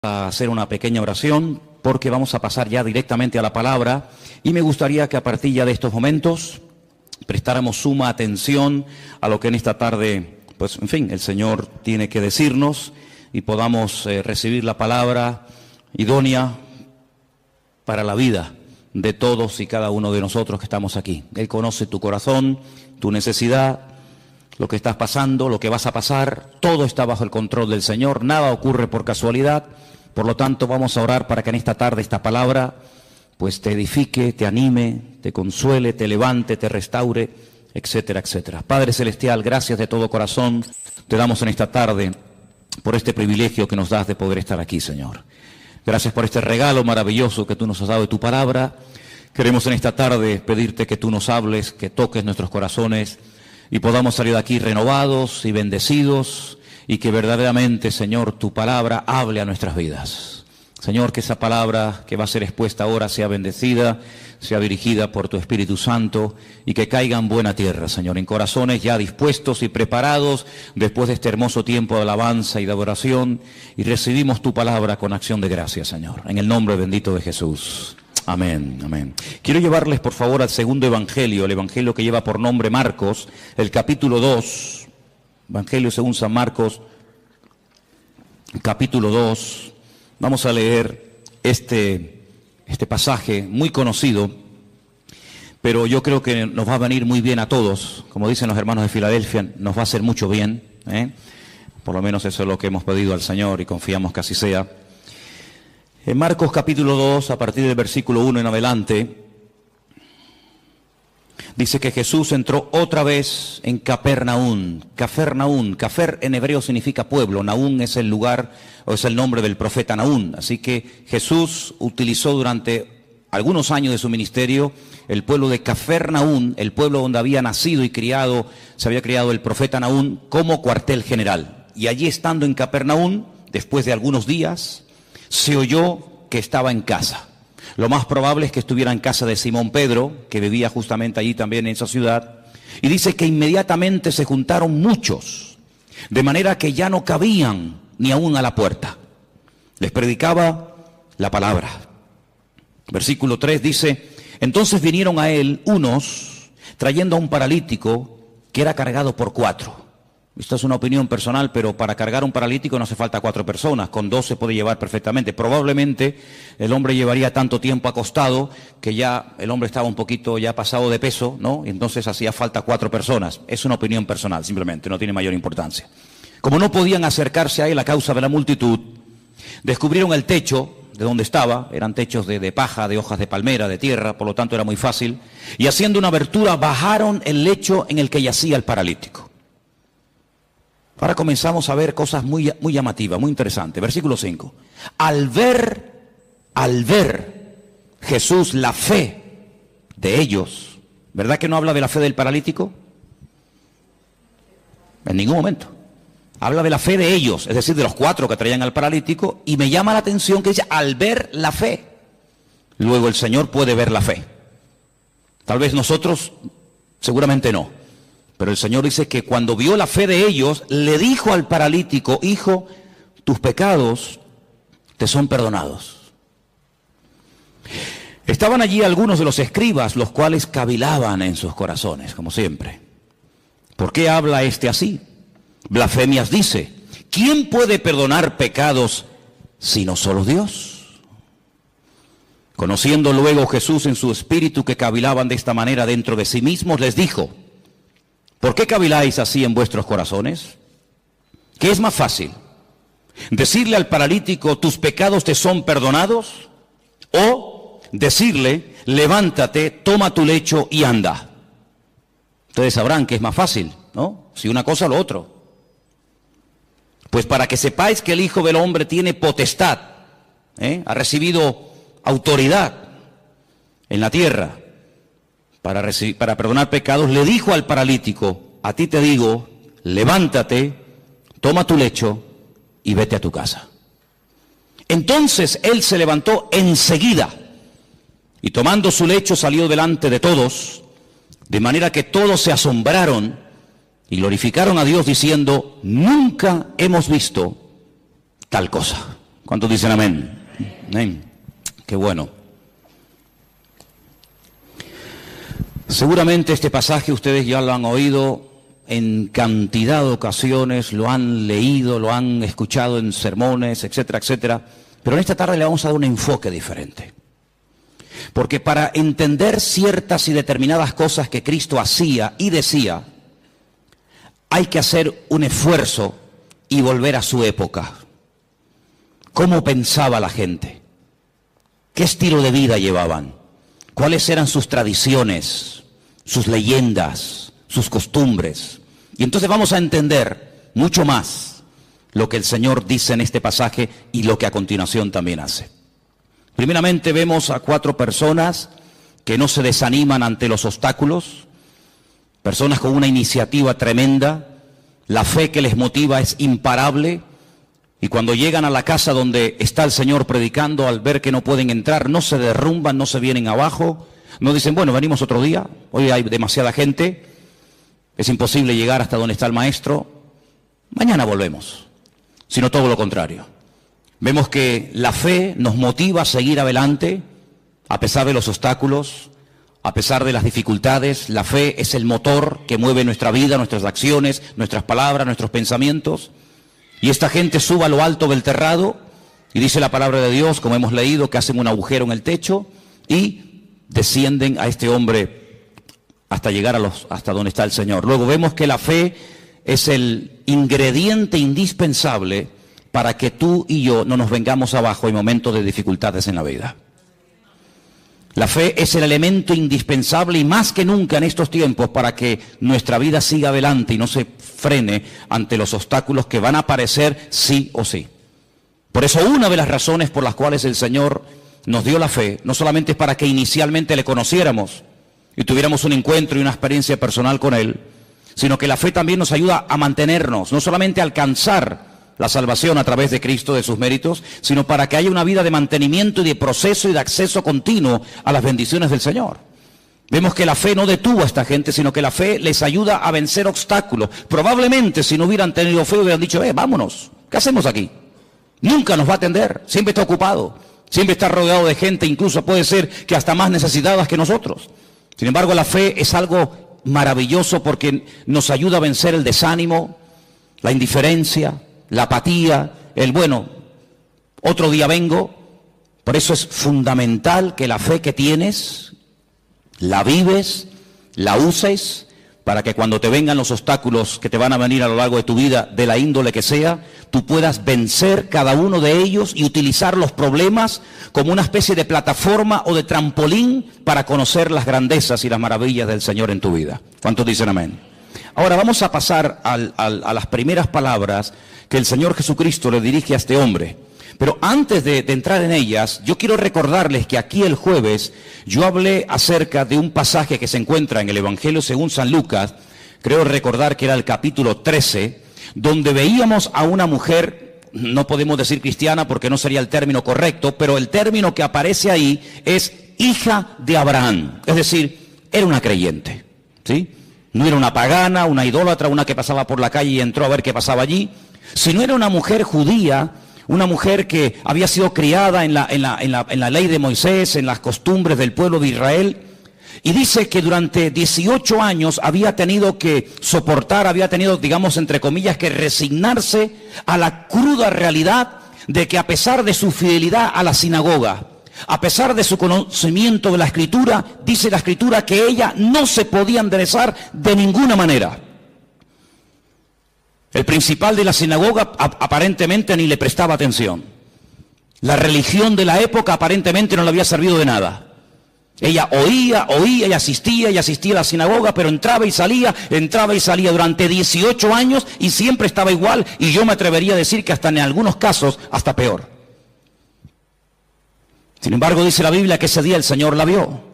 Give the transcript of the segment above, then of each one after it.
A hacer una pequeña oración porque vamos a pasar ya directamente a la palabra y me gustaría que a partir ya de estos momentos prestáramos suma atención a lo que en esta tarde, pues en fin, el Señor tiene que decirnos y podamos recibir la palabra idónea para la vida de todos y cada uno de nosotros que estamos aquí. Él conoce tu corazón, tu necesidad, lo que estás pasando, lo que vas a pasar, todo está bajo el control del Señor, nada ocurre por casualidad. Por lo tanto, vamos a orar para que en esta tarde esta palabra pues te edifique, te anime, te consuele, te levante, te restaure, etcétera, etcétera. Padre Celestial, gracias de todo corazón te damos en esta tarde por este privilegio que nos das de poder estar aquí, Señor. Gracias por este regalo maravilloso que tú nos has dado de tu palabra. Queremos en esta tarde pedirte que tú nos hables, que toques nuestros corazones y podamos salir de aquí renovados y bendecidos, y que verdaderamente, Señor, tu palabra hable a nuestras vidas. Señor, que esa palabra que va a ser expuesta ahora sea bendecida, sea dirigida por tu Espíritu Santo y que caiga en buena tierra, Señor, en corazones ya dispuestos y preparados después de este hermoso tiempo de alabanza y de adoración, y recibimos tu palabra con acción de gracias, Señor, en el nombre bendito de Jesús. Amén, amén. Quiero llevarles, por favor, al segundo evangelio, el evangelio que lleva por nombre Marcos, el capítulo 2. Evangelio según San Marcos, capítulo 2. Vamos a leer este pasaje muy conocido, pero yo creo que nos va a venir muy bien a todos. Como dicen los hermanos de Filadelfia, nos va a hacer mucho bien, Por lo menos eso es lo que hemos pedido al Señor y confiamos que así sea. En Marcos capítulo 2, a partir del versículo 1 en adelante, dice que Jesús entró otra vez en Capernaum. Capernaum, Cafer en hebreo significa pueblo, Naún es el lugar o es el nombre del profeta Naún. Así que Jesús utilizó durante algunos años de su ministerio el pueblo de Capernaum, el pueblo donde había nacido y se había criado el profeta Naún, como cuartel general. Y allí, estando en Capernaum, después de algunos días, se oyó que estaba en casa. Lo más probable es que estuviera en casa de Simón Pedro, que vivía justamente allí también en esa ciudad. Y dice que inmediatamente se juntaron muchos, de manera que ya no cabían ni aún a la puerta. Les predicaba la palabra. Versículo 3 dice: entonces vinieron a él unos trayendo a un paralítico que era cargado por 4. Esta es una opinión personal, pero para cargar un paralítico no hace falta 4 personas, con 2 se puede llevar perfectamente. Probablemente el hombre llevaría tanto tiempo acostado que ya el hombre estaba un poquito ya pasado de peso, ¿no? Y entonces hacía falta 4 personas. Es una opinión personal, simplemente, no tiene mayor importancia. Como no podían acercarse a él a causa de la multitud, descubrieron el techo de donde estaba. Eran techos de paja, de hojas de palmera, de tierra, por lo tanto era muy fácil. Y haciendo una abertura, bajaron el lecho en el que yacía el paralítico. Ahora comenzamos a ver cosas muy llamativas, muy interesantes. Versículo 5. Al ver Jesús la fe de ellos, ¿verdad que no habla de la fe del paralítico? En ningún momento. Habla de la fe de ellos, es decir, de los 4 que traían al paralítico, y me llama la atención que dice, al ver la fe. Luego el Señor puede ver la fe. Tal vez nosotros, seguramente no. Pero el Señor dice que cuando vio la fe de ellos, le dijo al paralítico: hijo, tus pecados te son perdonados. Estaban allí algunos de los escribas, los cuales cavilaban en sus corazones, como siempre. ¿Por qué habla este así? Blasfemias dice. ¿Quién puede perdonar pecados sino solo Dios? Conociendo luego Jesús en su espíritu que cavilaban de esta manera dentro de sí mismos, les dijo: ¿por qué caviláis así en vuestros corazones? ¿Qué es más fácil? ¿Decirle al paralítico, tus pecados te son perdonados? ¿O decirle, levántate, toma tu lecho y anda? Ustedes sabrán que es más fácil, ¿no? Si una cosa o lo otro. Pues para que sepáis que el Hijo del Hombre tiene potestad, ha recibido autoridad en la tierra para perdonar pecados, le dijo al paralítico: a ti te digo, levántate, toma tu lecho y vete a tu casa. Entonces él se levantó enseguida y tomando su lecho salió delante de todos, de manera que todos se asombraron y glorificaron a Dios diciendo: nunca hemos visto tal cosa. ¿Cuántos dicen amén? Amén. Qué bueno. Seguramente este pasaje ustedes ya lo han oído en cantidad de ocasiones, lo han leído, lo han escuchado en sermones, etcétera, etcétera. Pero en esta tarde le vamos a dar un enfoque diferente. Porque para entender ciertas y determinadas cosas que Cristo hacía y decía, hay que hacer un esfuerzo y volver a su época. ¿Cómo pensaba la gente? ¿Qué estilo de vida llevaban? ¿Cuáles eran sus tradiciones, sus leyendas, sus costumbres? Y entonces vamos a entender mucho más lo que el Señor dice en este pasaje y lo que a continuación también hace. Primeramente vemos a 4 personas que no se desaniman ante los obstáculos, personas con una iniciativa tremenda, la fe que les motiva es imparable, y cuando llegan a la casa donde está el Señor predicando, al ver que no pueden entrar, no se derrumban, no se vienen abajo, no dicen, bueno, venimos otro día, hoy hay demasiada gente, es imposible llegar hasta donde está el Maestro, mañana volvemos, sino todo lo contrario. Vemos que la fe nos motiva a seguir adelante, a pesar de los obstáculos, a pesar de las dificultades. La fe es el motor que mueve nuestra vida, nuestras acciones, nuestras palabras, nuestros pensamientos. Y esta gente sube a lo alto del terrado, y dice la palabra de Dios, como hemos leído, que hacen un agujero en el techo, y descienden a este hombre hasta llegar hasta donde está el Señor. Luego vemos que la fe es el ingrediente indispensable para que tú y yo no nos vengamos abajo en momentos de dificultades en la vida. La fe es el elemento indispensable y más que nunca en estos tiempos para que nuestra vida siga adelante y no se frene ante los obstáculos que van a aparecer sí o sí. Por eso una de las razones por las cuales el Señor nos dio la fe, no solamente es para que inicialmente le conociéramos y tuviéramos un encuentro y una experiencia personal con Él, sino que la fe también nos ayuda a mantenernos, no solamente a alcanzar la salvación a través de Cristo, de sus méritos, sino para que haya una vida de mantenimiento y de proceso y de acceso continuo a las bendiciones del Señor. Vemos que la fe no detuvo a esta gente, sino que la fe les ayuda a vencer obstáculos. Probablemente si no hubieran tenido fe hubieran dicho, vámonos, ¿qué hacemos aquí? Nunca nos va a atender, siempre está ocupado, siempre está rodeado de gente, incluso puede ser que hasta más necesitadas que nosotros. Sin embargo, la fe es algo maravilloso porque nos ayuda a vencer el desánimo, la indiferencia, la apatía, el bueno, otro día vengo. Por eso es fundamental que la fe que tienes, la vives, la uses, para que cuando te vengan los obstáculos que te van a venir a lo largo de tu vida, de la índole que sea, tú puedas vencer cada uno de ellos y utilizar los problemas como una especie de plataforma o de trampolín para conocer las grandezas y las maravillas del Señor en tu vida. ¿Cuántos dicen amén? Ahora vamos a pasar a las primeras palabras que el Señor Jesucristo le dirige a este hombre. Pero antes de entrar en ellas, yo quiero recordarles que aquí el jueves yo hablé acerca de un pasaje que se encuentra en el Evangelio según San Lucas, creo recordar que era el capítulo 13, donde veíamos a una mujer, no podemos decir cristiana porque no sería el término correcto, pero el término que aparece ahí es hija de Abraham, es decir, era una creyente, ¿sí? No era una pagana, una idólatra, una que pasaba por la calle y entró a ver qué pasaba allí, sino era una mujer judía, una mujer que había sido criada en la ley de Moisés, en las costumbres del pueblo de Israel, y dice que durante 18 años había tenido que soportar, había tenido, digamos, entre comillas, que resignarse a la cruda realidad de que a pesar de su fidelidad a la sinagoga, a pesar de su conocimiento de la Escritura, dice la Escritura que ella no se podía enderezar de ninguna manera. El principal de la sinagoga aparentemente ni le prestaba atención. La religión de la época aparentemente no le había servido de nada. Ella oía y asistía a la sinagoga, pero entraba y salía durante 18 años y siempre estaba igual, y yo me atrevería a decir que hasta en algunos casos hasta peor. Sin embargo, dice la Biblia que ese día el Señor la vio.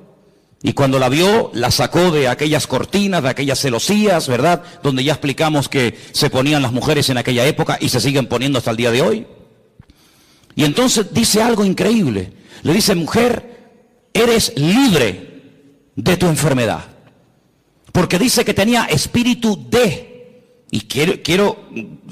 Y cuando la vio, la sacó de aquellas cortinas, de aquellas celosías, ¿verdad? Donde ya explicamos que se ponían las mujeres en aquella época y se siguen poniendo hasta el día de hoy. Y entonces dice algo increíble. Le dice, mujer, eres libre de tu enfermedad. Porque dice que tenía espíritu de Y quiero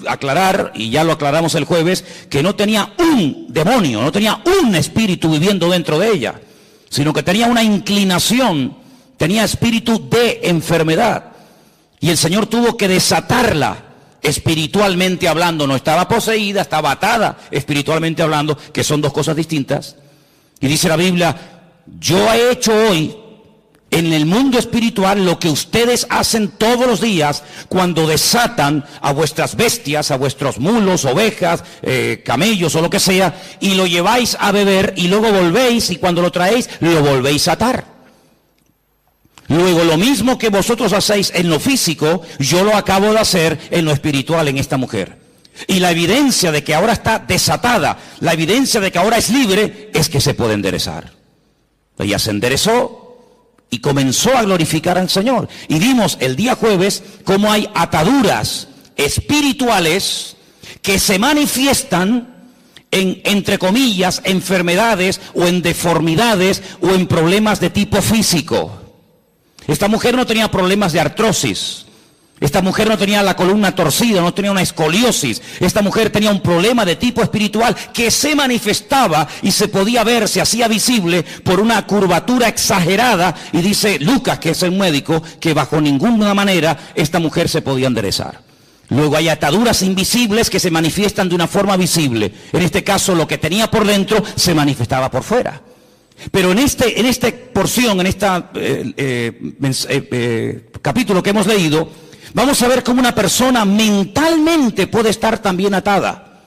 aclarar, y ya lo aclaramos el jueves, que no tenía un demonio, no tenía un espíritu viviendo dentro de ella, sino que tenía una inclinación, tenía espíritu de enfermedad. Y el Señor tuvo que desatarla espiritualmente hablando. No estaba poseída, estaba atada espiritualmente hablando, que son dos cosas distintas. Y dice la Biblia, yo he hecho hoy en el mundo espiritual lo que ustedes hacen todos los días cuando desatan a vuestras bestias, a vuestros mulos, ovejas, camellos o lo que sea, y lo lleváis a beber y luego volvéis, y cuando lo traéis lo volvéis a atar. Luego lo mismo que vosotros hacéis en lo físico, yo lo acabo de hacer en lo espiritual en esta mujer. Y la evidencia de que ahora está desatada, la evidencia de que ahora es libre, es que se puede enderezar. Ella se enderezó y comenzó a glorificar al Señor. Y vimos el día jueves cómo hay ataduras espirituales que se manifiestan en, entre comillas, enfermedades o en deformidades o en problemas de tipo físico. Esta mujer no tenía problemas de artrosis. Esta mujer no tenía la columna torcida, no tenía una escoliosis. Esta mujer tenía un problema de tipo espiritual que se manifestaba y se podía ver, se hacía visible por una curvatura exagerada. Y dice Lucas, que es el médico, que bajo ninguna manera esta mujer se podía enderezar. Luego hay ataduras invisibles que se manifiestan de una forma visible. En este caso, lo que tenía por dentro se manifestaba por fuera. Pero en esta porción, en este capítulo que hemos leído, vamos a ver cómo una persona mentalmente puede estar también atada.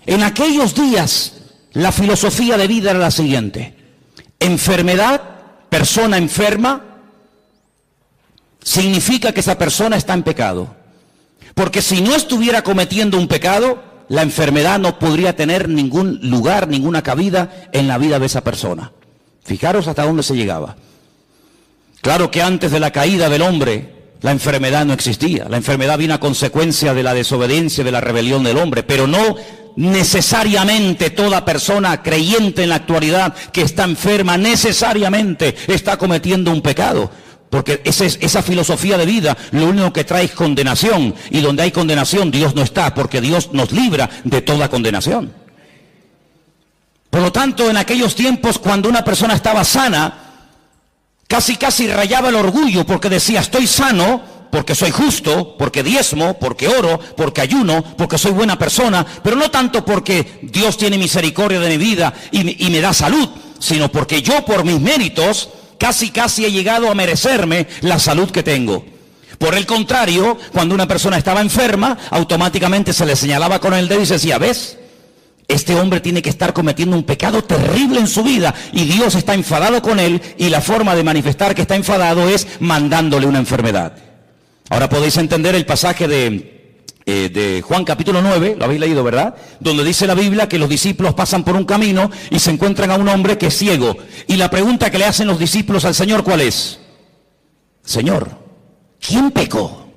En aquellos días, la filosofía de vida era la siguiente: enfermedad, persona enferma, significa que esa persona está en pecado. Porque si no estuviera cometiendo un pecado, la enfermedad no podría tener ningún lugar, ninguna cabida en la vida de esa persona. Fijaros hasta dónde se llegaba. Claro que antes de la caída del hombre, la enfermedad no existía. La enfermedad vino a consecuencia de la desobediencia, de la rebelión del hombre, pero no necesariamente toda persona creyente en la actualidad que está enferma necesariamente está cometiendo un pecado. Porque esa filosofía de vida lo único que trae es condenación. Y donde hay condenación, Dios no está, porque Dios nos libra de toda condenación. Por lo tanto, en aquellos tiempos, cuando una persona estaba sana, casi rayaba el orgullo, porque decía, estoy sano, porque soy justo, porque diezmo, porque oro, porque ayuno, porque soy buena persona, pero no tanto porque Dios tiene misericordia de mi vida y me da salud, sino porque yo por mis méritos casi he llegado a merecerme la salud que tengo. Por el contrario, cuando una persona estaba enferma, automáticamente se le señalaba con el dedo y se decía, ¿ves? Este hombre tiene que estar cometiendo un pecado terrible en su vida y Dios está enfadado con él, y la forma de manifestar que está enfadado es mandándole una enfermedad. Ahora podéis entender el pasaje de Juan capítulo 9, lo habéis leído, ¿verdad? Donde dice la Biblia que los discípulos pasan por un camino y se encuentran a un hombre que es ciego. Y la pregunta que le hacen los discípulos al Señor, ¿cuál es? Señor, ¿quién pecó?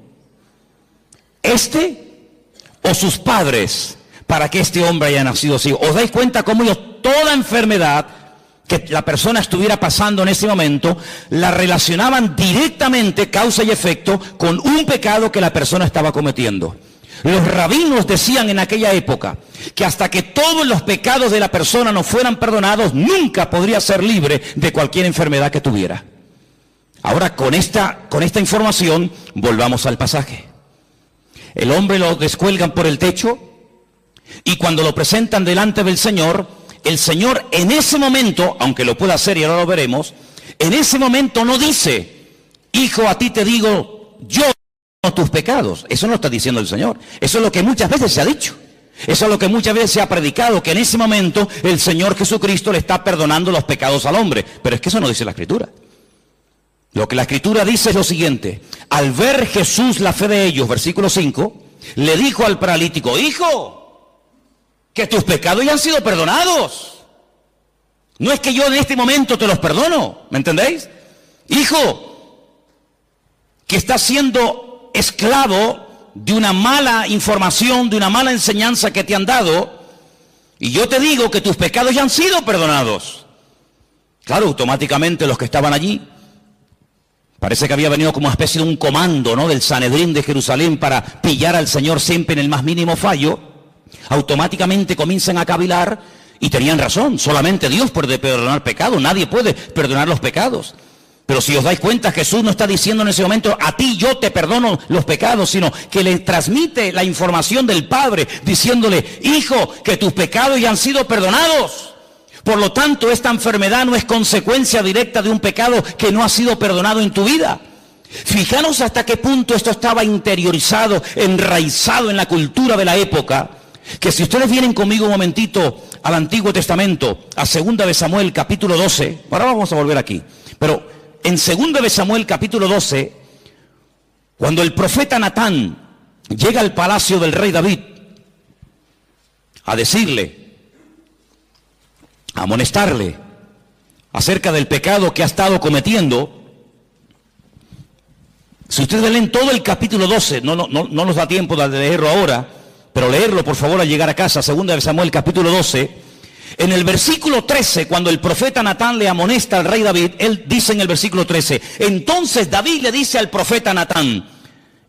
¿Este o sus padres para que este hombre haya nacido ciego? ¿Os dais cuenta cómo ellos toda enfermedad que la persona estuviera pasando en ese momento la relacionaban directamente, causa y efecto, con un pecado que la persona estaba cometiendo? Los rabinos decían en aquella época que hasta que todos los pecados de la persona no fueran perdonados, nunca podría ser libre de cualquier enfermedad que tuviera. Ahora, con esta información, volvamos al pasaje. El hombre lo descuelgan por el techo y cuando lo presentan delante del Señor, el Señor en ese momento, aunque lo pueda hacer y ahora lo veremos, en ese momento no dice, hijo, a ti te digo, yo tus pecados. Eso no está diciendo el Señor. Eso es lo que muchas veces se ha dicho. Eso es lo que muchas veces se ha predicado, que en ese momento el Señor Jesucristo le está perdonando los pecados al hombre. Pero es que eso no dice la Escritura. Lo que la Escritura dice es lo siguiente: al ver Jesús la fe de ellos, versículo 5, le dijo al paralítico, hijo, que tus pecados ya han sido perdonados. No es que yo en este momento te los perdono, ¿me entendéis? Hijo, que estás siendo esclavo de una mala información, de una mala enseñanza que te han dado, y yo te digo que tus pecados ya han sido perdonados. Claro, automáticamente los que estaban allí Parece que había venido como una especie de un comando, ¿no?, del Sanedrín de Jerusalén para pillar al Señor siempre en el más mínimo fallo. Automáticamente comienzan a cavilar y tenían razón. Solamente Dios puede perdonar pecados, nadie puede perdonar los pecados. Pero si os dais cuenta, Jesús no está diciendo en ese momento, a ti yo te perdono los pecados, sino que le transmite la información del Padre, diciéndole, hijo, que tus pecados ya han sido perdonados. Por lo tanto, esta enfermedad no es consecuencia directa de un pecado que no ha sido perdonado en tu vida. Fijaros hasta qué punto esto estaba interiorizado, enraizado en la cultura de la época, que si ustedes vienen conmigo un momentito al Antiguo Testamento, a 2 de Samuel capítulo 12, ahora vamos a volver aquí, pero en 2 de Samuel capítulo 12, cuando el profeta Natán llega al palacio del rey David a decirle, a amonestarle acerca del pecado que ha estado cometiendo, si ustedes leen todo el capítulo 12, no nos da tiempo de leerlo ahora, pero leerlo por favor al llegar a casa, 2 de Samuel capítulo 12, en el versículo 13, cuando el profeta Natán le amonesta al rey David, él dice en el versículo 13, entonces David le dice al profeta Natán,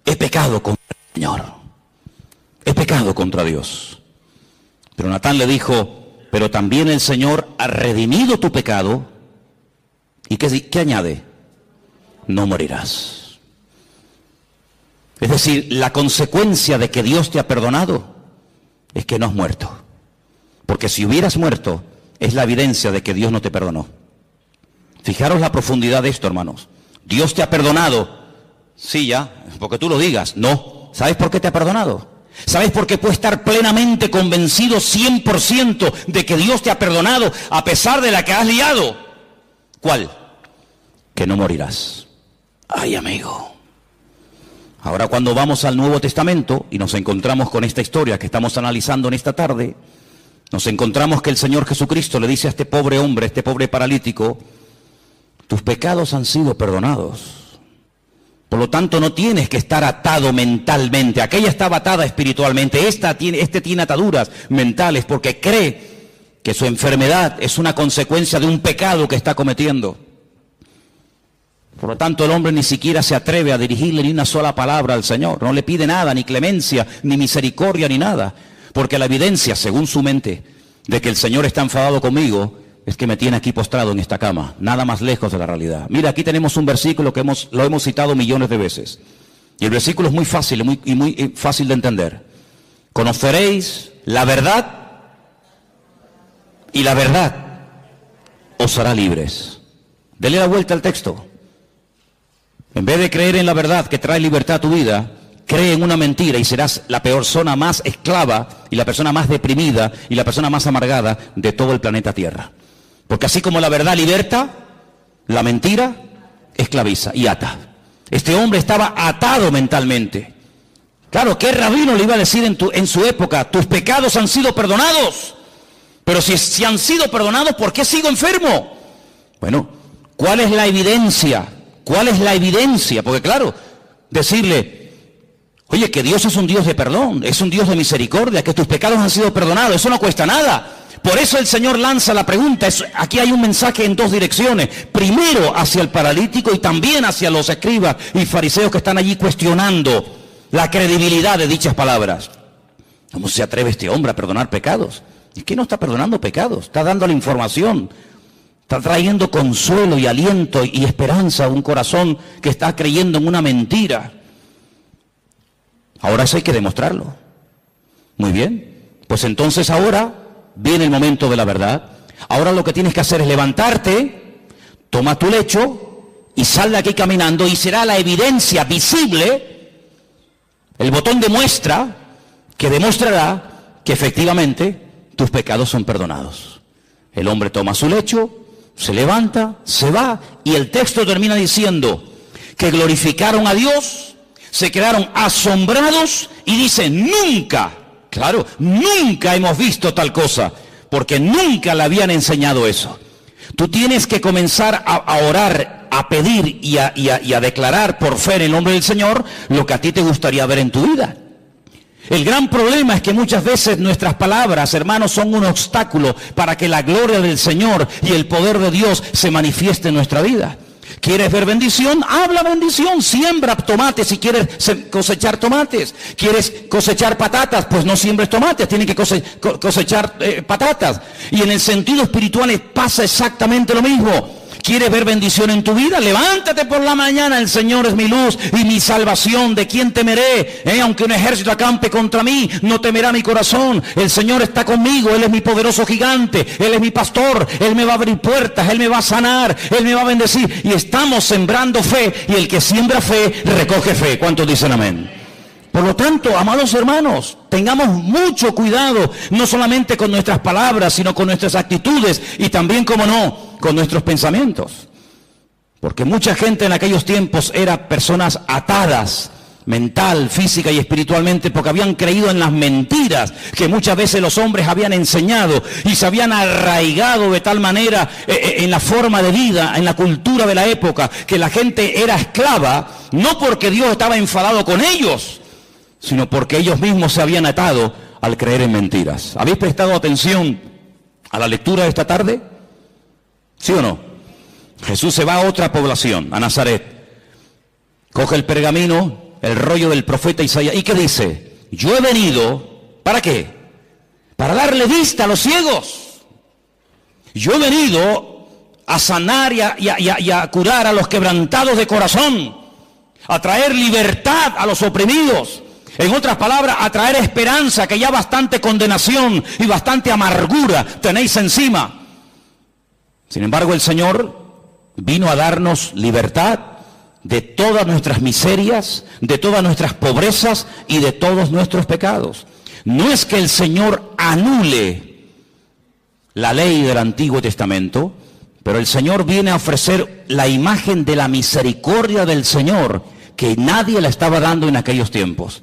he pecado contra el Señor, he pecado contra Dios. Pero Natán le dijo, pero también el Señor ha redimido tu pecado. ¿Y qué añade? No morirás. Es decir, la consecuencia de que Dios te ha perdonado es que no has muerto. Porque si hubieras muerto, es la evidencia de que Dios no te perdonó. Fijaros la profundidad de esto, hermanos. Dios te ha perdonado. Sí, ya, porque tú lo digas. No. ¿Sabes por qué te ha perdonado? ¿Sabes por qué puedes estar plenamente convencido 100% de que Dios te ha perdonado a pesar de la que has liado? ¿Cuál? Que no morirás. Ay, amigo. Ahora cuando vamos al Nuevo Testamento y nos encontramos con esta historia que estamos analizando en esta tarde, nos encontramos que el Señor Jesucristo le dice a este pobre hombre, a este pobre paralítico, tus pecados han sido perdonados. Por lo tanto, no tienes que estar atado mentalmente. Aquella estaba atada espiritualmente. Este tiene ataduras mentales porque cree que su enfermedad es una consecuencia de un pecado que está cometiendo. Por lo tanto, el hombre ni siquiera se atreve a dirigirle ni una sola palabra al Señor. No le pide nada, ni clemencia, ni misericordia, ni nada. Porque la evidencia, según su mente, de que el Señor está enfadado conmigo, es que me tiene aquí postrado en esta cama, nada más lejos de la realidad. Mira, aquí tenemos un versículo que lo hemos citado millones de veces. Y el versículo es muy fácil muy fácil de entender. Conoceréis la verdad y la verdad os hará libres. Dele la vuelta al texto. En vez de creer en la verdad que trae libertad a tu vida, cree en una mentira y serás la persona más esclava y la persona más deprimida y la persona más amargada de todo el planeta Tierra. Porque así como la verdad liberta, la mentira esclaviza y ata. Este hombre estaba atado mentalmente. Claro, ¿qué rabino le iba a decir en su época? Tus pecados han sido perdonados. Pero si han sido perdonados, ¿por qué sigo enfermo? Bueno, ¿cuál es la evidencia? ¿Cuál es la evidencia? Porque claro, decirle, oye, que Dios es un Dios de perdón, es un Dios de misericordia, que tus pecados han sido perdonados, eso no cuesta nada. Por eso el Señor lanza la pregunta. Aquí hay un mensaje en dos direcciones. Primero hacia el paralítico y también hacia los escribas y fariseos que están allí cuestionando la credibilidad de dichas palabras. ¿Cómo se atreve este hombre a perdonar pecados? Es que no está perdonando pecados, está dando la información. Está trayendo consuelo y aliento y esperanza a un corazón que está creyendo en una mentira. Ahora eso hay que demostrarlo. Muy bien. Pues entonces ahora viene el momento de la verdad. Ahora lo que tienes que hacer es levantarte, toma tu lecho y sal de aquí caminando y será la evidencia visible, el botón de muestra que demostrará que efectivamente tus pecados son perdonados. El hombre toma su lecho, se levanta, se va y el texto termina diciendo que glorificaron a Dios, se quedaron asombrados y dicen nunca. Claro, nunca hemos visto tal cosa, porque nunca le habían enseñado eso. Tú tienes que comenzar a orar, a pedir y a declarar por fe en el nombre del Señor lo que a ti te gustaría ver en tu vida. El gran problema es que muchas veces nuestras palabras, hermanos, son un obstáculo para que la gloria del Señor y el poder de Dios se manifieste en nuestra vida. ¿Quieres ver bendición? Habla bendición. Siembra tomates si quieres cosechar tomates. ¿Quieres cosechar patatas? Pues no siembres tomates, tienes que cosechar patatas. Y en el sentido espiritual pasa exactamente lo mismo. ¿Quieres ver bendición en tu vida? Levántate por la mañana, el Señor es mi luz y mi salvación. ¿De quién temeré? Aunque un ejército acampe contra mí, no temerá mi corazón. El Señor está conmigo, Él es mi poderoso gigante, Él es mi pastor, Él me va a abrir puertas, Él me va a sanar, Él me va a bendecir. Y estamos sembrando fe, y el que siembra fe, recoge fe. ¿Cuántos dicen amén? Por lo tanto, amados hermanos, tengamos mucho cuidado, no solamente con nuestras palabras, sino con nuestras actitudes y también, como no, con nuestros pensamientos. Porque mucha gente en aquellos tiempos era personas atadas, mental, física y espiritualmente, porque habían creído en las mentiras que muchas veces los hombres habían enseñado y se habían arraigado de tal manera en la forma de vida, en la cultura de la época, que la gente era esclava, no porque Dios estaba enfadado con ellos, sino porque ellos mismos se habían atado al creer en mentiras. ¿Habéis prestado atención a la lectura de esta tarde? ¿Sí o no? Jesús se va a otra población, a Nazaret. Coge el pergamino, el rollo del profeta Isaías. ¿Y qué dice? Yo he venido, ¿para qué? Para darle vista a los ciegos. Yo he venido a sanar y a curar a los quebrantados de corazón, a traer libertad a los oprimidos. En otras palabras, a traer esperanza, que ya bastante condenación y bastante amargura tenéis encima. Sin embargo, el Señor vino a darnos libertad de todas nuestras miserias, de todas nuestras pobrezas y de todos nuestros pecados. No es que el Señor anule la ley del Antiguo Testamento, pero el Señor viene a ofrecer la imagen de la misericordia del Señor, que nadie la estaba dando en aquellos tiempos.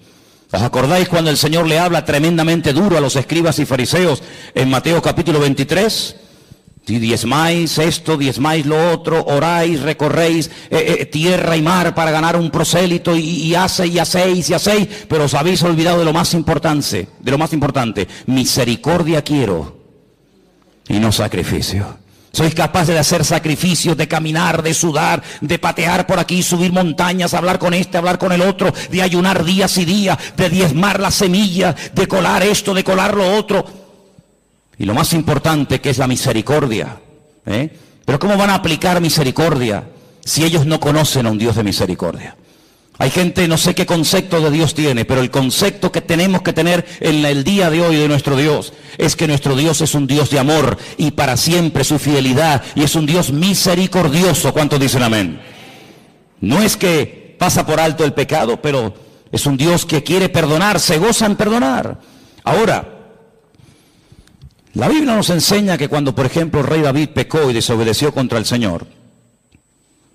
¿Os acordáis cuando el Señor le habla tremendamente duro a los escribas y fariseos en Mateo capítulo 23? Si diezmáis esto, diezmáis lo otro, oráis, recorréis tierra y mar para ganar un prosélito y hacéis, pero os habéis olvidado de lo más importante, misericordia quiero y no sacrificio. Sois capaces de hacer sacrificios, de caminar, de sudar, de patear por aquí, subir montañas, hablar con este, hablar con el otro, de ayunar días y días, de diezmar la semilla, de colar esto, de colar lo otro. Y lo más importante, que es la misericordia. Pero ¿cómo van a aplicar misericordia si ellos no conocen a un Dios de misericordia? Hay gente, no sé qué concepto de Dios tiene, pero el concepto que tenemos que tener en el día de hoy de nuestro Dios es que nuestro Dios es un Dios de amor y para siempre su fidelidad, y es un Dios misericordioso. ¿Cuántos dicen amén? No es que pasa por alto el pecado, pero es un Dios que quiere perdonar, se goza en perdonar. Ahora, la Biblia nos enseña que cuando, por ejemplo, el rey David pecó y desobedeció contra el Señor,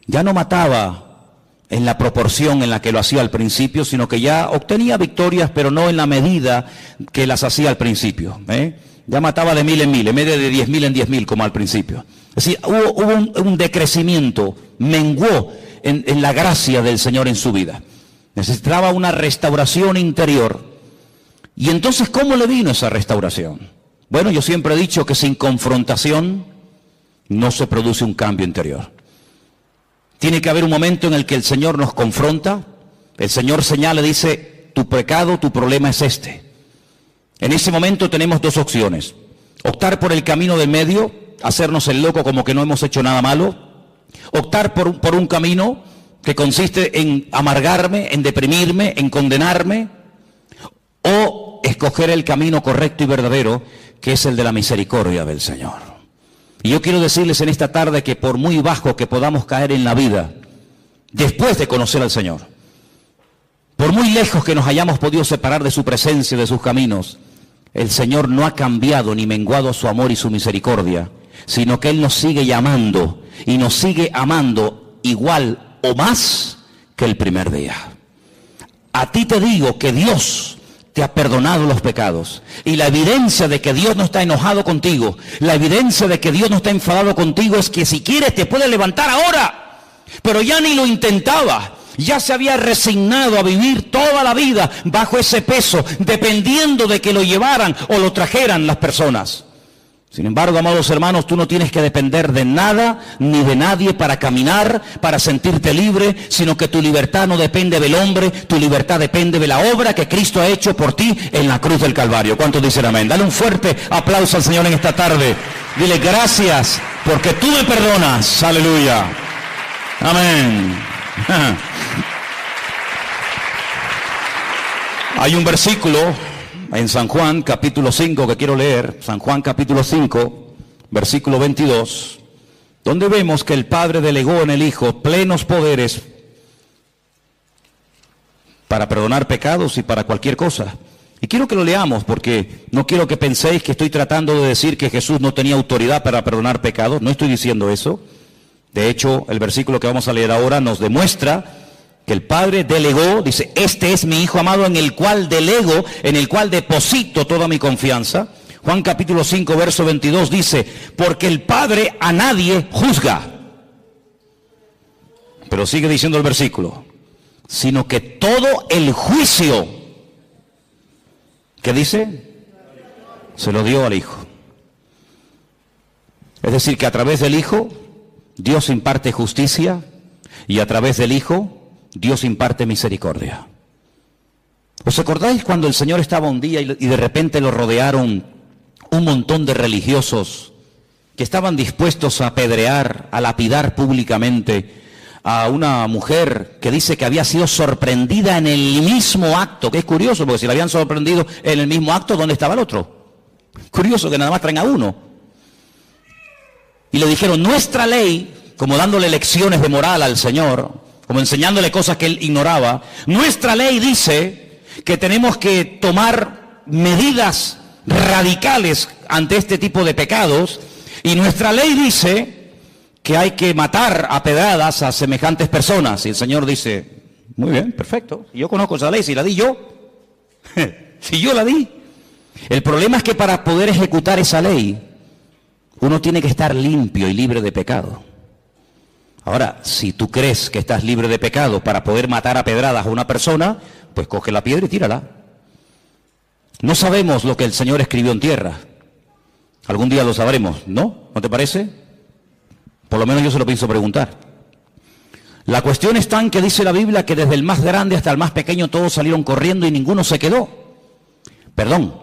ya no mataba en la proporción en la que lo hacía al principio, sino que ya obtenía victorias, pero no en la medida que las hacía al principio. Ya mataba de 1000 en 1000, en vez de 10.000 en 10.000 como al principio. Es decir, hubo un decrecimiento, menguó en la gracia del Señor en su vida. Necesitaba una restauración interior. Y entonces, ¿cómo le vino esa restauración? Bueno, yo siempre he dicho que sin confrontación no se produce un cambio interior. Tiene que haber un momento en el que el Señor nos confronta, el Señor señala y dice, tu pecado, tu problema es este. En ese momento tenemos dos opciones: optar por el camino del medio, hacernos el loco como que no hemos hecho nada malo; optar por un camino que consiste en amargarme, en deprimirme, en condenarme; o escoger el camino correcto y verdadero, que es el de la misericordia del Señor. Y yo quiero decirles en esta tarde que por muy bajo que podamos caer en la vida, después de conocer al Señor, por muy lejos que nos hayamos podido separar de su presencia, de sus caminos, el Señor no ha cambiado ni menguado su amor y su misericordia, sino que Él nos sigue llamando y nos sigue amando igual o más que el primer día. A ti te digo que Dios te ha perdonado los pecados. Y la evidencia de que Dios no está enojado contigo, la evidencia de que Dios no está enfadado contigo, es que si quieres te puede levantar ahora. Pero ya ni lo intentaba. Ya se había resignado a vivir toda la vida bajo ese peso, dependiendo de que lo llevaran o lo trajeran las personas. Sin embargo, amados hermanos, tú no tienes que depender de nada ni de nadie para caminar, para sentirte libre, sino que tu libertad no depende del hombre, tu libertad depende de la obra que Cristo ha hecho por ti en la cruz del Calvario. ¿Cuántos dicen amén? Dale un fuerte aplauso al Señor en esta tarde. Dile gracias porque tú me perdonas. Aleluya. Amén. Hay un versículo en San Juan capítulo 5 que quiero leer, San Juan capítulo 5, versículo 22, donde vemos que el Padre delegó en el Hijo plenos poderes para perdonar pecados y para cualquier cosa. Y quiero que lo leamos porque no quiero que penséis que estoy tratando de decir que Jesús no tenía autoridad para perdonar pecados, no estoy diciendo eso. De hecho, el versículo que vamos a leer ahora nos demuestra que el Padre delegó, dice, este es mi Hijo amado en el cual delego, en el cual deposito toda mi confianza. Juan capítulo 5, verso 22 dice, porque el Padre a nadie juzga. Pero sigue diciendo el versículo, sino que todo el juicio, ¿qué dice? Se lo dio al Hijo. Es decir, que a través del Hijo, Dios imparte justicia y a través del Hijo, Dios imparte misericordia. ¿Os acordáis cuando el Señor estaba un día y de repente lo rodearon un montón de religiosos que estaban dispuestos a apedrear, a lapidar públicamente a una mujer que dice que había sido sorprendida en el mismo acto? Que es curioso, porque si la habían sorprendido en el mismo acto, ¿dónde estaba el otro? Curioso que nada más traen a uno. Y le dijeron, nuestra ley, como dándole lecciones de moral al Señor, como enseñándole cosas que él ignoraba, nuestra ley dice que tenemos que tomar medidas radicales ante este tipo de pecados, y nuestra ley dice que hay que matar a pedradas a semejantes personas. Y el Señor dice, muy bien, perfecto, yo conozco esa ley, si la di yo, si yo la di. El problema es que para poder ejecutar esa ley, uno tiene que estar limpio y libre de pecado. Ahora, si tú crees que estás libre de pecado para poder matar a pedradas a una persona, pues coge la piedra y tírala. No sabemos lo que el Señor escribió en tierra. Algún día lo sabremos, ¿no? ¿No te parece? Por lo menos yo se lo pienso preguntar. La cuestión está en que dice la Biblia que desde el más grande hasta el más pequeño todos salieron corriendo y ninguno se quedó. Perdón,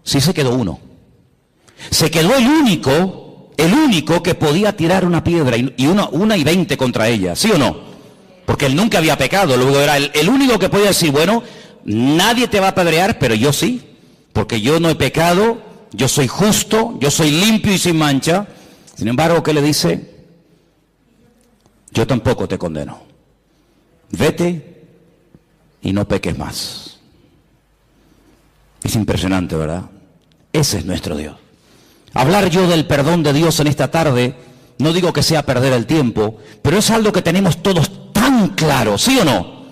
sí se quedó uno. Se quedó el único que podía tirar una piedra y una y 20 contra ella, ¿sí o no? Porque él nunca había pecado, luego era el único que podía decir, bueno, nadie te va a apedrear, pero yo sí, porque yo no he pecado, yo soy justo, yo soy limpio y sin mancha. Sin embargo, ¿qué le dice? Yo tampoco te condeno. Vete y no peques más. Es impresionante, ¿verdad? Ese es nuestro Dios. Hablar yo del perdón de Dios en esta tarde, no digo que sea perder el tiempo, pero es algo que tenemos todos tan claro, ¿sí o no?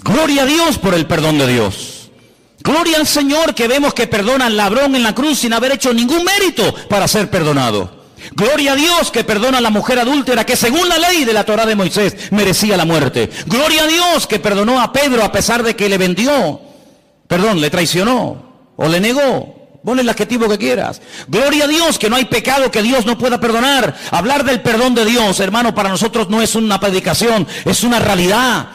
Gloria a Dios por el perdón de Dios. Gloria al Señor que vemos que perdona al ladrón en la cruz sin haber hecho ningún mérito para ser perdonado. Gloria a Dios que perdona a la mujer adúltera que según la ley de la Torá de Moisés merecía la muerte. Gloria a Dios que perdonó a Pedro a pesar de que le traicionó o le negó. Ponle el adjetivo que quieras. Gloria a Dios que no hay pecado que Dios no pueda perdonar. Hablar del perdón de Dios, hermano, para nosotros no es una predicación, es una realidad.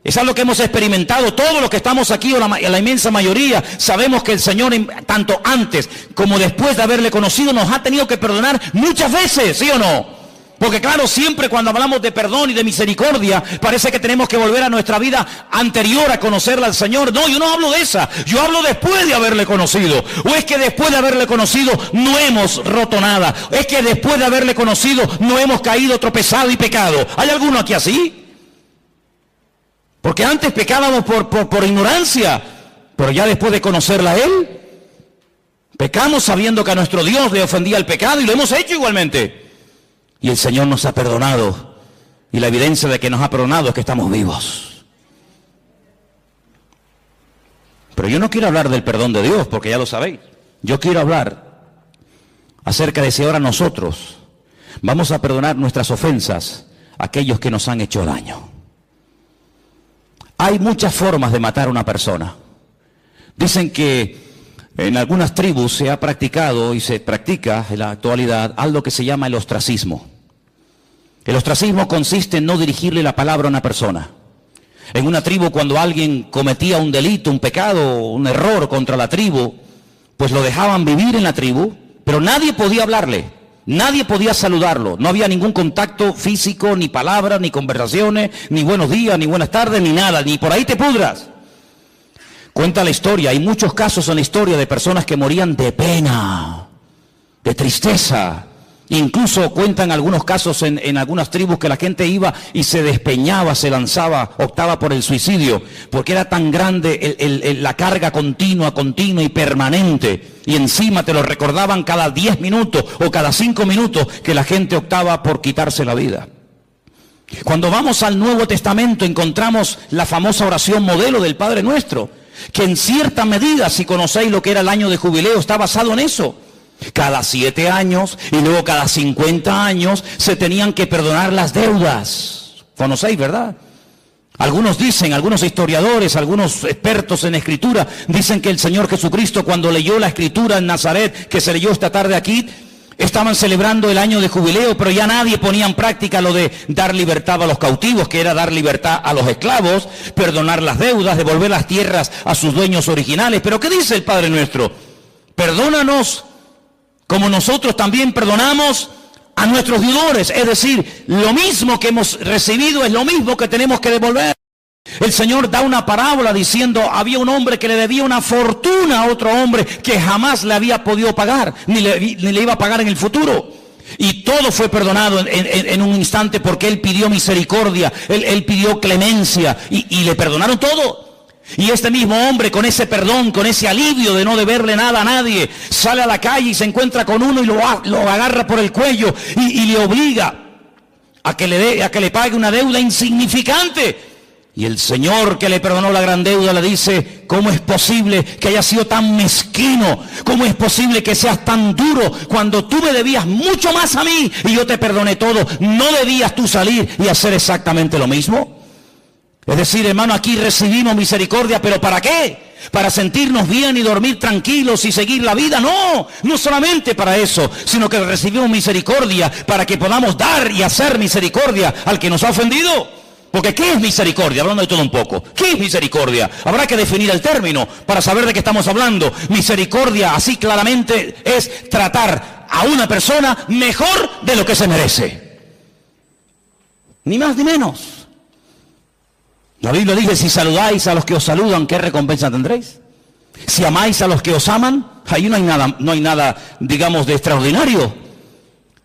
Es algo que hemos experimentado. Todos los que estamos aquí, o la inmensa mayoría, sabemos que el Señor, tanto antes como después de haberle conocido, nos ha tenido que perdonar muchas veces, ¿sí o no? Porque claro, siempre cuando hablamos de perdón y de misericordia, parece que tenemos que volver a nuestra vida anterior a conocerla al Señor. No, yo no hablo de esa, yo hablo después de haberle conocido. O es que después de haberle conocido no hemos roto nada. Es que después de haberle conocido no hemos caído, tropezado y pecado. ¿Hay alguno aquí así? Porque antes pecábamos por ignorancia, pero ya después de conocerla a Él, pecamos sabiendo que a nuestro Dios le ofendía el pecado y lo hemos hecho igualmente. Y el Señor nos ha perdonado. Y la evidencia de que nos ha perdonado es que estamos vivos. Pero yo no quiero hablar del perdón de Dios, porque ya lo sabéis. Yo quiero hablar acerca de si ahora nosotros vamos a perdonar nuestras ofensas a aquellos que nos han hecho daño. Hay muchas formas de matar a una persona. Dicen que En algunas tribus se ha practicado y se practica en la actualidad algo que se llama el ostracismo. El ostracismo consiste en no dirigirle la palabra a una persona. En una tribu, cuando alguien cometía un delito, un pecado, un error contra la tribu, pues lo dejaban vivir en la tribu, pero nadie podía hablarle, nadie podía saludarlo, no había ningún contacto físico, ni palabras, ni conversaciones, ni buenos días, ni buenas tardes, ni nada, ni por ahí te pudras. Cuenta la historia, hay muchos casos en la historia de personas que morían de pena, de tristeza. Incluso cuentan algunos casos en algunas tribus que la gente iba y se despeñaba, se lanzaba, optaba por el suicidio, porque era tan grande la carga continua y permanente, y encima te lo recordaban cada 10 minutos o cada 5 minutos que la gente optaba por quitarse la vida. Cuando vamos al Nuevo Testamento encontramos la famosa oración modelo del Padre Nuestro, que en cierta medida, si conocéis lo que era el año de jubileo, está basado en eso. Cada 7 años y luego cada 50 años se tenían que perdonar las deudas. Conocéis, ¿verdad? Algunos dicen, algunos historiadores, algunos expertos en escritura, dicen que el Señor Jesucristo, cuando leyó la escritura en Nazaret, que se leyó esta tarde aquí, estaban celebrando el año de jubileo, pero ya nadie ponía en práctica lo de dar libertad a los cautivos, que era dar libertad a los esclavos, perdonar las deudas, devolver las tierras a sus dueños originales. Pero ¿qué dice el Padre Nuestro? Perdónanos como nosotros también perdonamos a nuestros deudores. Es decir, lo mismo que hemos recibido es lo mismo que tenemos que devolver. El Señor da una parábola diciendo, había un hombre que le debía una fortuna a otro hombre que jamás le había podido pagar, ni le iba a pagar en el futuro. Y todo fue perdonado en un instante porque él pidió misericordia, él pidió clemencia y le perdonaron todo. Y este mismo hombre, con ese perdón, con ese alivio de no deberle nada a nadie, sale a la calle y se encuentra con uno y lo agarra por el cuello y le obliga a que le pague una deuda insignificante. Y el Señor, que le perdonó la gran deuda, le dice, ¿cómo es posible que hayas sido tan mezquino? ¿Cómo es posible que seas tan duro cuando tú me debías mucho más a mí y yo te perdoné todo? ¿No debías tú salir y hacer exactamente lo mismo? Es decir, hermano, aquí recibimos misericordia, ¿pero para qué? ¿Para sentirnos bien y dormir tranquilos y seguir la vida? No, no solamente para eso, sino que recibimos misericordia para que podamos dar y hacer misericordia al que nos ha ofendido. Porque ¿qué es misericordia? Hablando de todo un poco. ¿Qué es misericordia? Habrá que definir el término para saber de qué estamos hablando. Misericordia, así claramente, es tratar a una persona mejor de lo que se merece. Ni más ni menos. La Biblia dice, si saludáis a los que os saludan, ¿qué recompensa tendréis? Si amáis a los que os aman, ahí no hay nada, digamos, de extraordinario.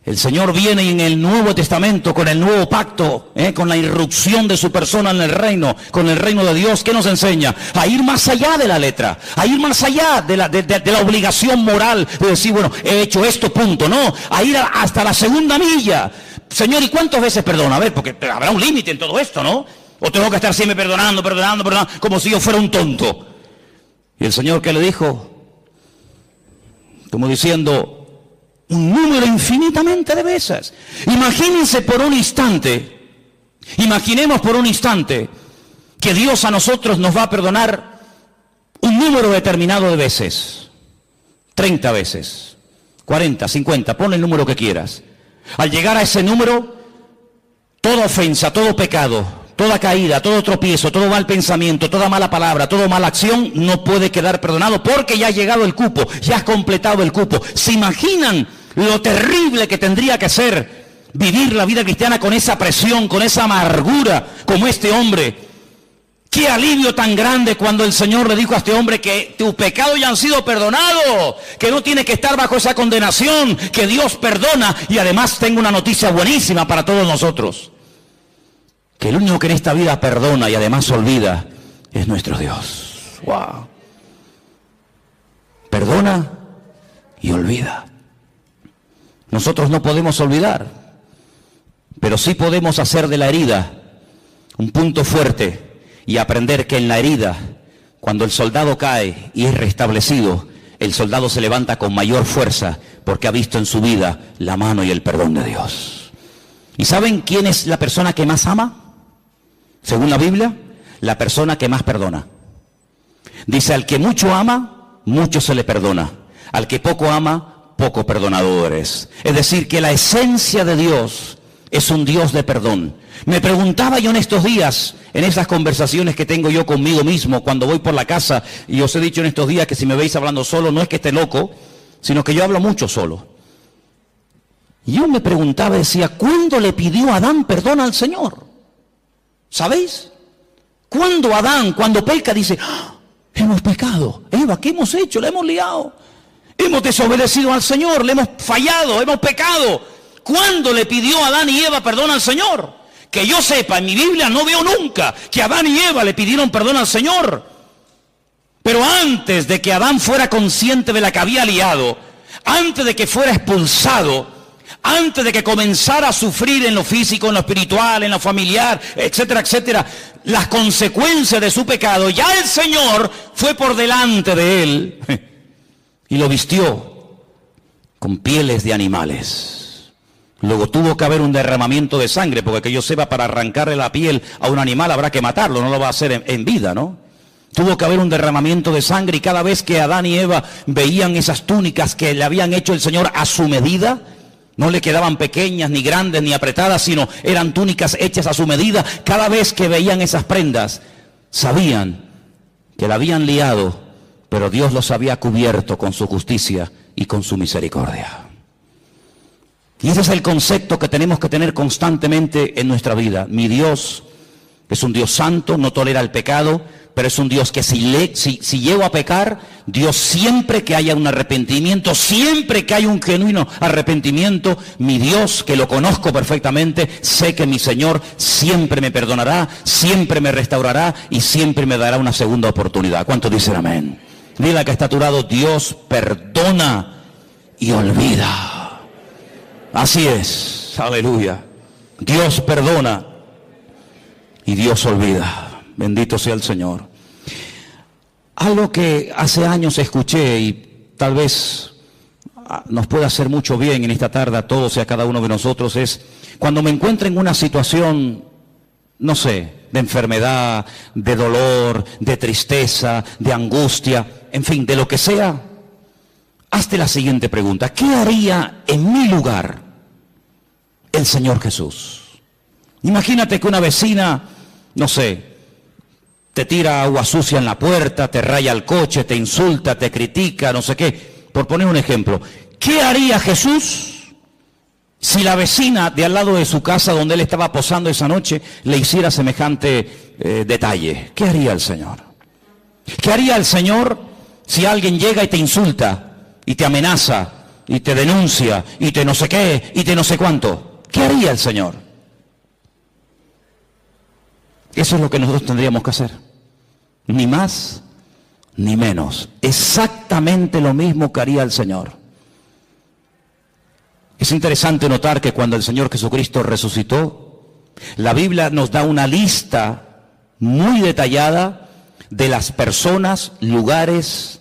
El Señor viene en el Nuevo Testamento, con el nuevo pacto, con la irrupción de su persona en el reino, con el reino de Dios. ¿Qué nos enseña? A ir más allá de la letra, a ir más allá de la obligación moral de decir, bueno, he hecho esto, punto. No, a ir hasta la segunda milla. Señor, ¿y cuántas veces perdona? A ver, porque habrá un límite en todo esto, ¿no? O tengo que estar siempre perdonando, como si yo fuera un tonto. Y el Señor, ¿qué le dijo? Como diciendo, un número infinitamente de veces. Imaginemos por un instante que Dios a nosotros nos va a perdonar un número determinado de veces. 30 veces, 40, 50, pon el número que quieras. Al llegar a ese número, toda ofensa, todo pecado, toda caída, todo tropiezo, todo mal pensamiento, toda mala palabra, toda mala acción no puede quedar perdonado porque ya ha llegado el cupo, ya has completado el cupo. ¿Se imaginan lo terrible que tendría que ser vivir la vida cristiana con esa presión, con esa amargura como este hombre? Qué alivio tan grande cuando el Señor le dijo a este hombre que tus pecados ya han sido perdonados, que no tiene que estar bajo esa condenación, que Dios perdona. Y además tengo una noticia buenísima para todos nosotros. Que el único que en esta vida perdona y además olvida es nuestro Dios. ¡Wow! Perdona y olvida. Nosotros no podemos olvidar, pero sí podemos hacer de la herida un punto fuerte y aprender que en la herida, cuando el soldado cae y es restablecido, el soldado se levanta con mayor fuerza porque ha visto en su vida la mano y el perdón de Dios. ¿Y saben quién es la persona que más ama? Según la Biblia, la persona que más perdona. Dice, al que mucho ama, mucho se le perdona. Al que poco ama, poco perdonado eres. Es decir, que la esencia de Dios es un Dios de perdón. Me preguntaba yo en estos días, en esas conversaciones que tengo yo conmigo mismo, cuando voy por la casa, y os he dicho en estos días que si me veis hablando solo, no es que esté loco, sino que yo hablo mucho solo. Y yo me preguntaba, decía, ¿cuándo le pidió Adán perdón al Señor? ¿Sabéis? Cuando Adán, cuando peca, dice, ¡ah! Hemos pecado. Eva, ¿qué hemos hecho? Le hemos liado. Hemos desobedecido al Señor, le hemos fallado, hemos pecado. ¿Cuándo le pidió Adán y Eva perdón al Señor? Que yo sepa, en mi Biblia no veo nunca que Adán y Eva le pidieron perdón al Señor. Pero antes de que Adán fuera consciente de la que había liado, antes de que fuera expulsado, antes de que comenzara a sufrir en lo físico, en lo espiritual, en lo familiar, etcétera, etcétera, las consecuencias de su pecado, ya el Señor fue por delante de él y lo vistió con pieles de animales. Luego tuvo que haber un derramamiento de sangre, porque que yo sepa, para arrancarle la piel a un animal habrá que matarlo, no lo va a hacer en vida, ¿no? Tuvo que haber un derramamiento de sangre, y cada vez que Adán y Eva veían esas túnicas que le habían hecho el Señor a su medida, no le quedaban pequeñas, ni grandes, ni apretadas, sino eran túnicas hechas a su medida. Cada vez que veían esas prendas, sabían que la habían liado, pero Dios los había cubierto con su justicia y con su misericordia. Y ese es el concepto que tenemos que tener constantemente en nuestra vida. Mi Dios es un Dios santo, no tolera el pecado, pero es un Dios que si llego a pecar, Dios, siempre que haya un arrepentimiento, siempre que haya un genuino arrepentimiento, mi Dios, que lo conozco perfectamente, sé que mi Señor siempre me perdonará, siempre me restaurará y siempre me dará una segunda oportunidad. ¿Cuántos dicen amén? Dile al que está a tu lado, Dios perdona y olvida. Así es, aleluya. Dios perdona y Dios olvida. Bendito sea el Señor. Algo que hace años escuché y tal vez nos pueda hacer mucho bien en esta tarde a todos y a cada uno de nosotros es, cuando me encuentro en una situación, no sé, de enfermedad, de dolor, de tristeza, de angustia, en fin, de lo que sea, hazte la siguiente pregunta: ¿qué haría en mi lugar el Señor Jesús? Imagínate que una vecina, no sé, te tira agua sucia en la puerta, te raya el coche, te insulta, te critica, no sé qué. Por poner un ejemplo, ¿qué haría Jesús si la vecina de al lado de su casa donde él estaba posando esa noche le hiciera semejante detalle? ¿Qué haría el Señor? ¿Qué haría el Señor si alguien llega y te insulta, y te amenaza, y te denuncia, y te no sé qué, y te no sé cuánto? ¿Qué haría el Señor? Eso es lo que nosotros tendríamos que hacer. Ni más, ni menos. Exactamente lo mismo que haría el Señor. Es interesante notar que cuando el Señor Jesucristo resucitó, la Biblia nos da una lista muy detallada de las personas, lugares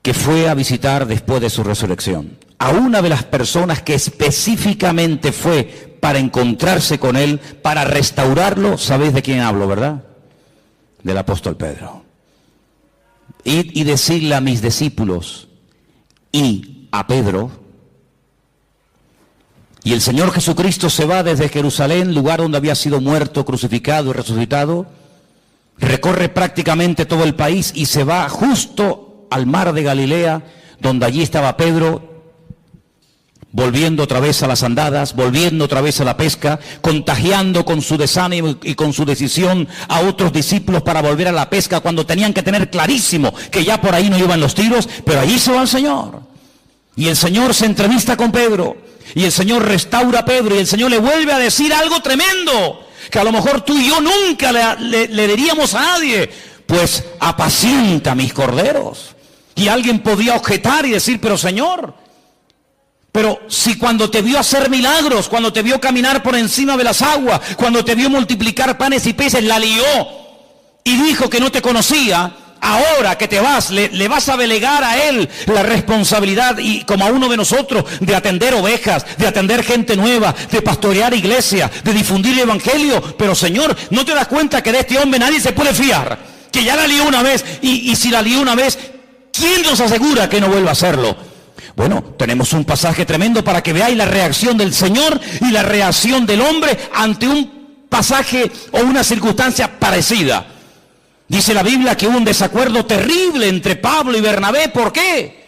que fue a visitar después de su resurrección. A una de las personas que específicamente fue para encontrarse con él, para restaurarlo, ¿sabéis de quién hablo, verdad? Del apóstol Pedro. Id y decirle a mis discípulos y a Pedro. Y el Señor Jesucristo se va desde Jerusalén, lugar donde había sido muerto, crucificado y resucitado, recorre prácticamente todo el país y se va justo al mar de Galilea, donde allí estaba Pedro, volviendo otra vez a las andadas, volviendo otra vez a la pesca, contagiando con su desánimo y con su decisión a otros discípulos para volver a la pesca, cuando tenían que tener clarísimo que ya por ahí no iban los tiros, pero allí se va el Señor. Y el Señor se entrevista con Pedro, y el Señor restaura a Pedro, y el Señor le vuelve a decir algo tremendo, que a lo mejor tú y yo nunca le diríamos a nadie: pues apacienta mis corderos. Y alguien podría objetar y decir: pero Señor, pero si cuando te vio hacer milagros, cuando te vio caminar por encima de las aguas, cuando te vio multiplicar panes y peces, la lió y dijo que no te conocía, ahora que te vas, le vas a delegar a él la responsabilidad, y como a uno de nosotros, de atender ovejas, de atender gente nueva, de pastorear iglesia, de difundir el evangelio. Pero Señor, ¿no te das cuenta que de este hombre nadie se puede fiar? Que ya la lió una vez, y si la lió una vez, ¿Quién nos asegura que no vuelva a hacerlo? Bueno, tenemos un pasaje tremendo para que veáis la reacción del Señor y la reacción del hombre ante un pasaje o una circunstancia parecida. Dice la Biblia que hubo un desacuerdo terrible entre Pablo y Bernabé. ¿Por qué?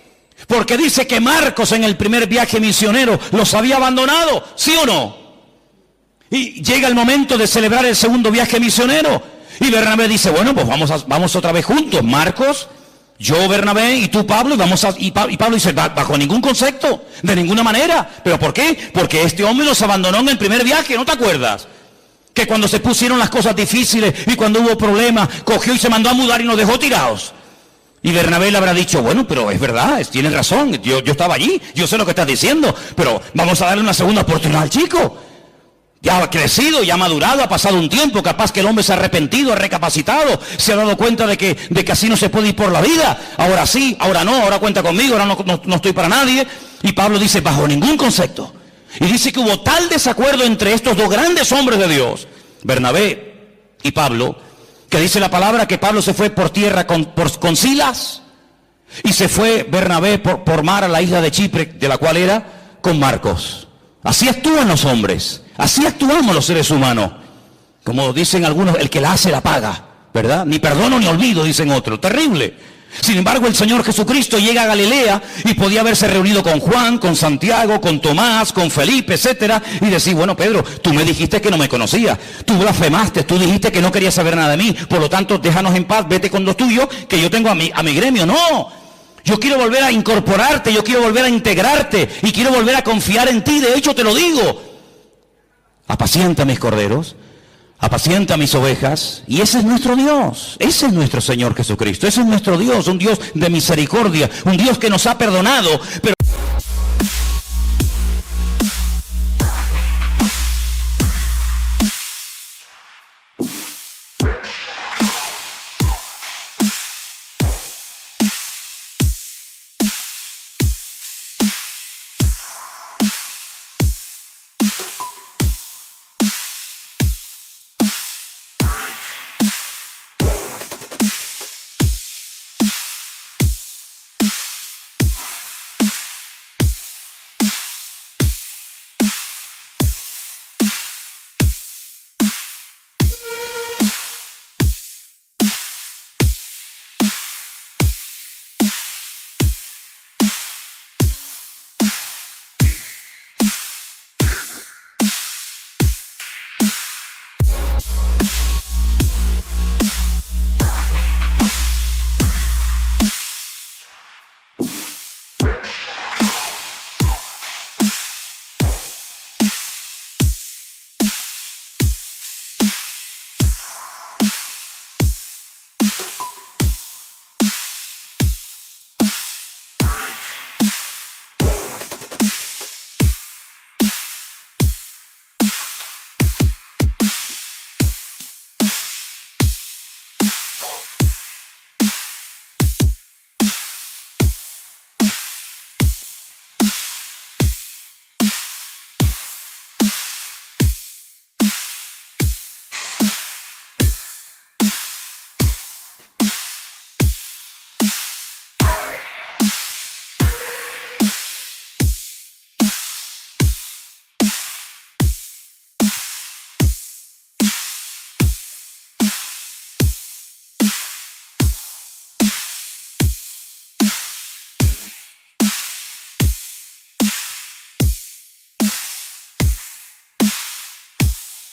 Porque dice que Marcos en el primer viaje misionero los había abandonado, ¿sí o no? Y llega el momento de celebrar el segundo viaje misionero. Y Bernabé dice, bueno, pues vamos otra vez juntos. Marcos, yo, Bernabé, y tú, Pablo, y Pablo dice, bajo ningún concepto, de ninguna manera. ¿Pero por qué? Porque este hombre nos abandonó en el primer viaje, ¿no te acuerdas? Que cuando se pusieron las cosas difíciles y cuando hubo problemas, cogió y se mandó a mudar y nos dejó tirados. Y Bernabé le habrá dicho, bueno, pero es verdad, tienes razón, yo estaba allí, yo sé lo que estás diciendo, pero vamos a darle una segunda oportunidad al chico. Ya ha crecido, ya ha madurado, ha pasado un tiempo, capaz que el hombre se ha arrepentido, ha recapacitado, se ha dado cuenta de que así no se puede ir por la vida. Ahora sí, ahora no, ahora cuenta conmigo, ahora no estoy para nadie. Y Pablo dice, bajo ningún concepto. Y dice que hubo tal desacuerdo entre estos dos grandes hombres de Dios, Bernabé y Pablo, que dice la palabra que Pablo se fue por tierra con Silas y se fue Bernabé por mar a la isla de Chipre, de la cual era, con Marcos. Así actúan los hombres, así actuamos los seres humanos. Como dicen algunos, el que la hace la paga, ¿verdad? Ni perdono ni olvido, dicen otros. Terrible. Sin embargo, el Señor Jesucristo llega a Galilea y podía haberse reunido con Juan, con Santiago, con Tomás, con Felipe, etcétera, y decir, bueno, Pedro, tú me dijiste que no me conocías, tú blasfemaste, tú dijiste que no querías saber nada de mí, por lo tanto, déjanos en paz, vete con los tuyos, que yo tengo a mi gremio. No, yo quiero volver a incorporarte, yo quiero volver a integrarte y quiero volver a confiar en ti. De hecho, te lo digo, apacienta mis corderos, apacienta mis ovejas, y ese es nuestro Dios, ese es nuestro Señor Jesucristo, ese es nuestro Dios, un Dios de misericordia, un Dios que nos ha perdonado, pero